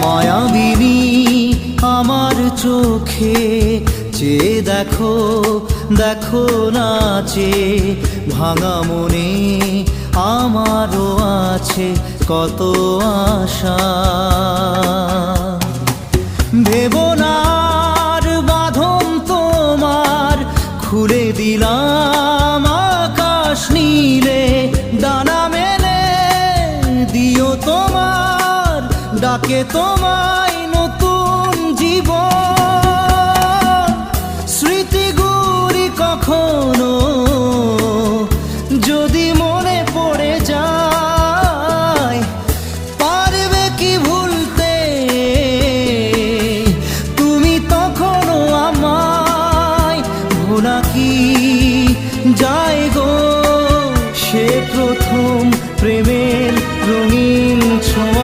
মায়াবিনী আমার চোখে চেয়ে দেখো, দেখো নাচে ভাঙা মনে আমারও আছে কত আশা। ভেবনার বাঁধন তোমার খুলে দিলাম আকাশ নীলে, ডানা মেলে দিও তোমার ডাকে তোমায়